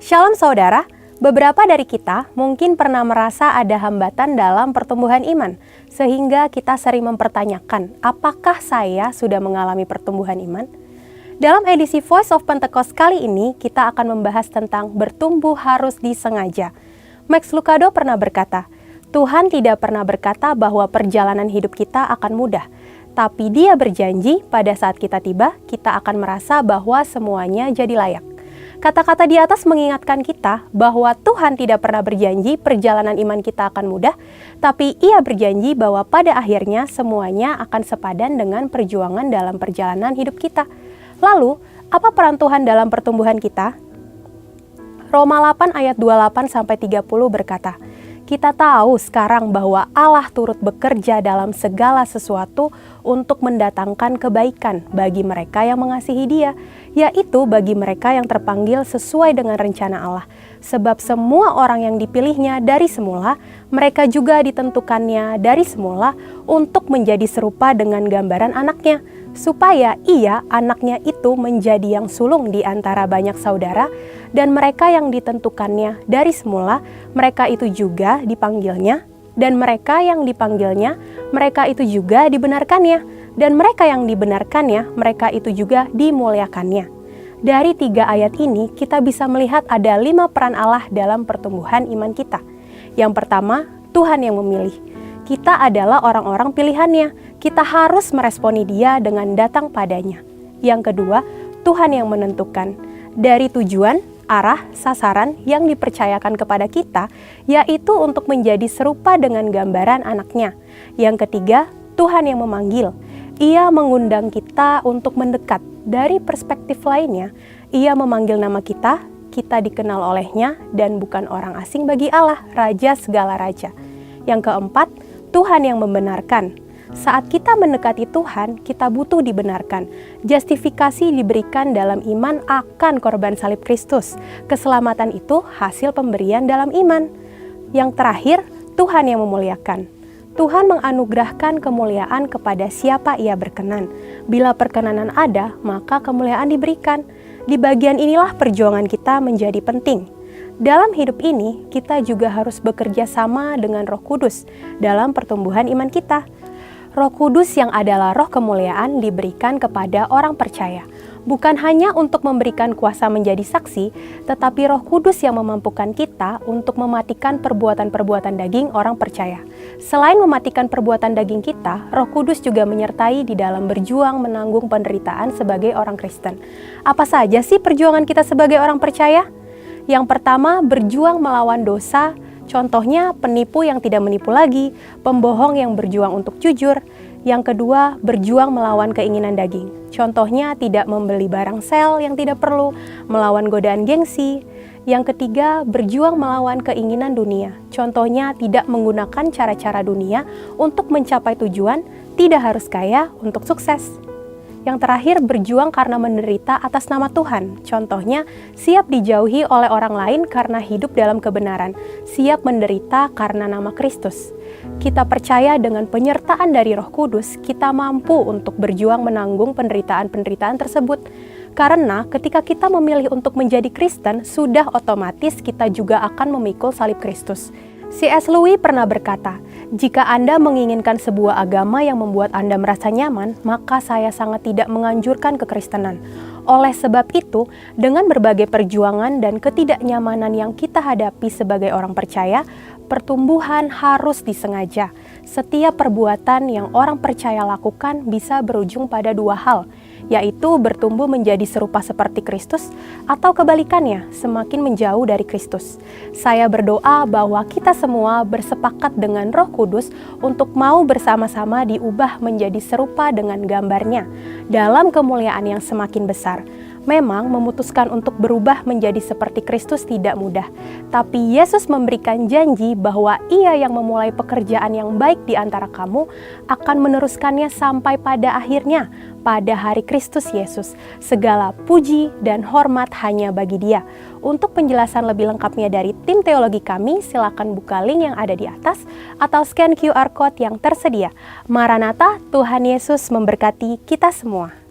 Shalom saudara, beberapa dari kita mungkin pernah merasa ada hambatan dalam pertumbuhan iman, sehingga kita sering mempertanyakan, apakah saya sudah mengalami pertumbuhan iman? Dalam edisi Voice of Pentecost kali ini, kita akan membahas tentang bertumbuh harus disengaja. Max Lucado pernah berkata, Tuhan tidak pernah berkata bahwa perjalanan hidup kita akan mudah, tapi Dia berjanji pada saat kita tiba, kita akan merasa bahwa semuanya jadi layak. Kata-kata di atas mengingatkan kita bahwa Tuhan tidak pernah berjanji perjalanan iman kita akan mudah, tapi Ia berjanji bahwa pada akhirnya semuanya akan sepadan dengan perjuangan dalam perjalanan hidup kita. Lalu, apa peran Tuhan dalam pertumbuhan kita? Roma 8 ayat 28-30 berkata, kita tahu sekarang bahwa Allah turut bekerja dalam segala sesuatu untuk mendatangkan kebaikan bagi mereka yang mengasihi Dia, yaitu bagi mereka yang terpanggil sesuai dengan rencana Allah. Sebab semua orang yang dipilihnya dari semula, mereka juga ditentukannya dari semula untuk menjadi serupa dengan gambaran anaknya, supaya ia, anaknya itu menjadi yang sulung di antara banyak saudara, dan mereka yang ditentukannya dari semula, mereka itu juga dipanggilnya, dan mereka yang dipanggilnya, mereka itu juga dibenarkannya, dan mereka yang dibenarkannya, mereka itu juga dimuliakannya. Dari 3 ayat ini, kita bisa melihat ada 5 peran Allah dalam pertumbuhan iman kita. Yang pertama, Tuhan yang memilih. Kita adalah orang-orang pilihannya. Kita harus meresponi Dia dengan datang padanya. Yang kedua, Tuhan yang menentukan. Dari tujuan, arah, sasaran yang dipercayakan kepada kita, yaitu untuk menjadi serupa dengan gambaran anaknya. Yang ketiga, Tuhan yang memanggil. Ia mengundang kita untuk mendekat. Dari perspektif lainnya, Ia memanggil nama kita, kita dikenal olehnya, dan bukan orang asing bagi Allah, Raja segala raja. Yang keempat, Tuhan yang membenarkan. Saat kita mendekati Tuhan, kita butuh dibenarkan. Justifikasi diberikan dalam iman akan korban salib Kristus. Keselamatan itu hasil pemberian dalam iman. Yang terakhir, Tuhan yang memuliakan. Tuhan menganugerahkan kemuliaan kepada siapa Ia berkenan. Bila perkenanan ada, maka kemuliaan diberikan. Di bagian inilah perjuangan kita menjadi penting. Dalam hidup ini, kita juga harus bekerja sama dengan Roh Kudus dalam pertumbuhan iman kita. Roh Kudus yang adalah roh kemuliaan diberikan kepada orang percaya. Bukan hanya untuk memberikan kuasa menjadi saksi, tetapi Roh Kudus yang memampukan kita untuk mematikan perbuatan-perbuatan daging orang percaya. Selain mematikan perbuatan daging kita, Roh Kudus juga menyertai di dalam berjuang menanggung penderitaan sebagai orang Kristen. Apa saja sih perjuangan kita sebagai orang percaya? Yang pertama, berjuang melawan dosa. Contohnya, penipu yang tidak menipu lagi, pembohong yang berjuang untuk jujur. Yang kedua, berjuang melawan keinginan daging. Contohnya, tidak membeli barang sel yang tidak perlu, melawan godaan gengsi. Yang ketiga, berjuang melawan keinginan dunia. Contohnya, tidak menggunakan cara-cara dunia untuk mencapai tujuan, tidak harus kaya untuk sukses. Yang terakhir, berjuang karena menderita atas nama Tuhan. Contohnya, siap dijauhi oleh orang lain karena hidup dalam kebenaran. Siap menderita karena nama Kristus. Kita percaya dengan penyertaan dari Roh Kudus, kita mampu untuk berjuang menanggung penderitaan-penderitaan tersebut. Karena ketika kita memilih untuk menjadi Kristen, sudah otomatis kita juga akan memikul salib Kristus. C.S. Lewis pernah berkata, jika Anda menginginkan sebuah agama yang membuat Anda merasa nyaman, maka saya sangat tidak menganjurkan kekristenan. Oleh sebab itu, dengan berbagai perjuangan dan ketidaknyamanan yang kita hadapi sebagai orang percaya, pertumbuhan harus disengaja. Setiap perbuatan yang orang percaya lakukan bisa berujung pada 2 hal, yaitu bertumbuh menjadi serupa seperti Kristus atau kebalikannya, semakin menjauh dari Kristus. Saya berdoa bahwa kita semua bersepakat dengan Roh Kudus untuk mau bersama-sama diubah menjadi serupa dengan gambarnya dalam kemuliaan yang semakin besar. Memang memutuskan untuk berubah menjadi seperti Kristus tidak mudah, tapi Yesus memberikan janji bahwa Ia yang memulai pekerjaan yang baik di antara kamu akan meneruskannya sampai pada akhirnya, pada hari Kristus Yesus. Segala puji dan hormat hanya bagi Dia. Untuk penjelasan lebih lengkapnya dari tim teologi kami, silakan buka link yang ada di atas atau scan QR Code yang tersedia. Maranatha, Tuhan Yesus memberkati kita semua.